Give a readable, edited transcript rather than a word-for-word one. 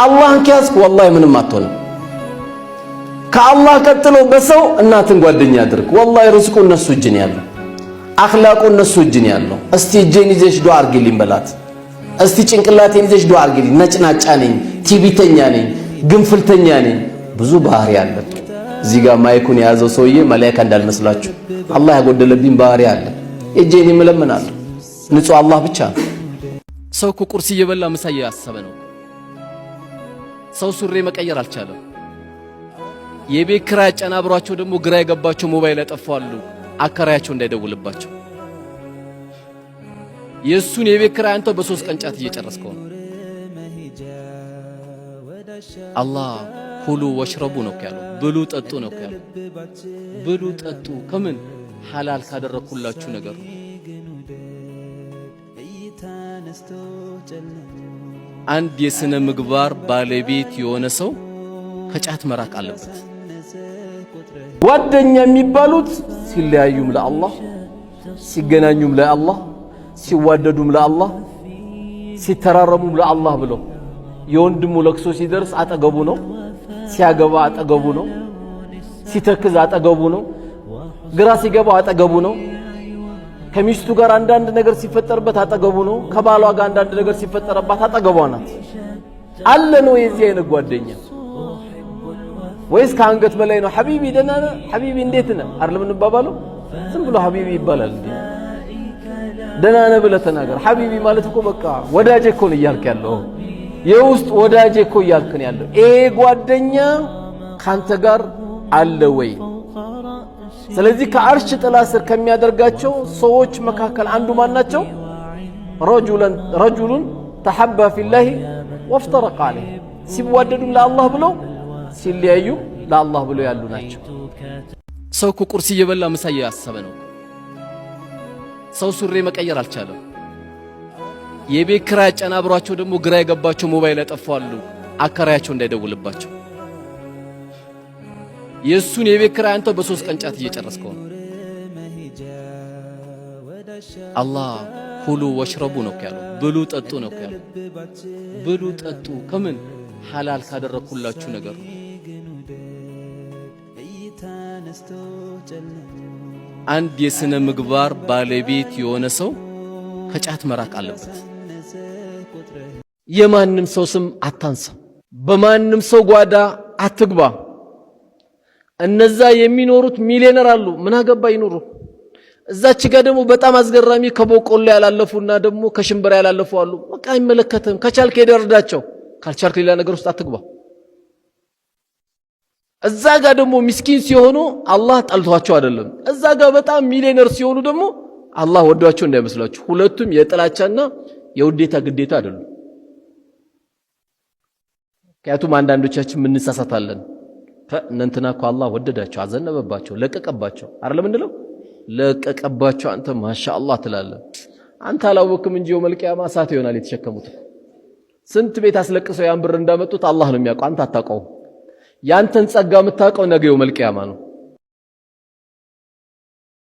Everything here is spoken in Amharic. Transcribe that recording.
አላህን ከያዝክ ወላሂ ምንም አትሆንም። ከአላህ ቀጥሎ በሰው እናትን ጓደኛ አድርግ። ወላሂ ርዝቁ እነሱ እጅ ነው ያለው፣ አኽላቁ እነሱ እጅ ነው ያለው። እስቲ እጄን ይዘሽ ዱዓ አድርጊልኝ በላት። እስቲ ጭንቅላቴን ይዘሽ ዱዓ አድርጊልኝ። ነጭናጫ ነኝ፣ ቲቢተኛ ነኝ፣ ግንፍልተኛ ነኝ፣ ብዙ ባህሪ አለ። እዚህ ጋር ማይኩን የያዘው ሰውዬ መላእክት እንዳልመስላችሁ አላህ ያጎደለብኝ ባህሪ አለ። እጄን እለምናለሁ፣ ንጹህ አላህ ብቻ ነው። ሰው እኮ ቁርስ እየበላ ምሳ እያሰበ ነው። ሰው ሱሪ መቀየር አልቻለም። የቤት ኪራይ አጨናብሯቸው ደግሞ ግራ የገባቸው ሞባይል ያጠፋሉ፣ አከራያቸው እንዳይደውልባቸው። የሱን የቤት ኪራይ አንተ በ3 ቀን ጫት እየጨረስከው ነው። አላህ ኩሉ ወሽረቡ ነው ያለው፣ ብሉ ጠጡ ነው ያለው። ብሉ ጠጡ ከምን ሐላል ካደረኩላችሁ ነገር ነው። አንድ የስነ ምግባር ባለቤት የሆነ ሰው ከጫት መራቅ አለበት። ጓደኛ የሚባሉት ሲለያዩም ለአላህ፣ ሲገናኙም ለአላህ፣ ሲዋደዱም ለአላህ፣ ሲተራረሙም ለአላህ ብለው የወንድሙ ለቅሶ ሲደርስ አጠገቡ ነው፣ ሲያገባ አጠገቡ ነው፣ ሲተክዝ አጠገቡ ነው፣ ግራ ሲገባው አጠገቡ ነው፣ ከሚስቱ ጋር አንዳንድ ነገር ሲፈጠርበት አጠገቡ ነው፣ ከባሏ ጋር አንዳንድ ነገር ሲፈጠርባት አጠገቧ ናት። አለ ነው የዚህ አይነት ጓደኛ? ወይስ ከአንገት በላይ ነው? ሐቢቢ ደህና ነህ? ሐቢቢ እንዴት ነህ? አይደለም እንባባለው? ዝም ብሎ ሐቢቢ ይባላል እንዴ? ደህና ነህ ብለህ ተናገር። ሐቢቢ ማለት እኮ በቃ ወዳጄ እኮ ነው እያልክ ያለው፣ የውስጥ ወዳጄ እኮ እያልክ ነው ያለው። ይሄ ጓደኛ ካንተ ጋር አለ ወይ? ስለዚህ ከአርሽ ጥላ ስር ከሚያደርጋቸው ሰዎች መካከል አንዱ ማናቸው? ረጁሉን ተሐባ ፊላሂ ወፍተረቀ ዐለይህ። ሲዋደዱም ለአላህ ብለው ሲለያዩ ለአላህ ብለው ያሉ ናቸው። ሰው እኮ ቁርስ እየበላ ምሳ እያሰበ ነው። ሰው ሱሪ መቀየር አልቻለም። የቤት ኪራይ አጨናብሯቸው ደግሞ ግራ የገባቸው ሞባይል ያጠፋሉ፣ አከራያቸው እንዳይደውልባቸው። የሱን የቤት ኪራይ አንተ በ3 ቀን ጫት እየጨረስከው ነው። አላህ ኩሉ ወሽረቡ ነው ያለው፣ ብሉ ጠጡ ነው ያለው። ብሉ ጠጡ ከምን ሐላል ካደረኩላችሁ ነገር ነው። አንድ የስነ ምግባር ባለቤት የሆነ ሰው ከጫት መራቅ አለበት። የማንም ሰው ስም አታንሳ፣ በማንም ሰው ጓዳ አትግባ። እነዛ የሚኖሩት ሚሊዮነር አሉ፣ ምን አገባ ይኖሩ። እዛች ጋር ደግሞ በጣም አስገራሚ ከቦቆሎ ያላለፉና ደግሞ ከሽምብራ ያላለፉ አሉ። በቃ አይመለከትም። ከቻልክ ሄደርዳቸው፣ ካልቻልክ ሌላ ነገር ውስጥ አትግባ። እዛ ጋር ደግሞ ምስኪን ሲሆኑ አላህ ጠልቷቸው አይደለም፣ እዛ ጋር በጣም ሚሊዮነር ሲሆኑ ደግሞ አላህ ወዷቸው እንዳይመስላችሁ። ሁለቱም የጥላቻና የውዴታ ግዴታ አይደሉም። ምክንያቱም አንዳንዶቻችን ምን እንሳሳታለን? እንትና እኮ አላህ ወደዳቸው፣ አዘነበባቸው፣ ለቀቀባቸው አይደለም እንለው? ለቀቀባቸው አንተ ማሻአላህ ትላለህ። አንተ አላወቅም እንጂ የውመል ቂያማ እሳት ይሆናል የተሸከሙት። ስንት ቤት አስለቅሰው ያን ብር እንዳመጡት አላህ ነው የሚያውቀው፣ አንተ አታውቀውም። ያንተን ጸጋ የምታውቀው ነገ የውመል ቂያማ ነው።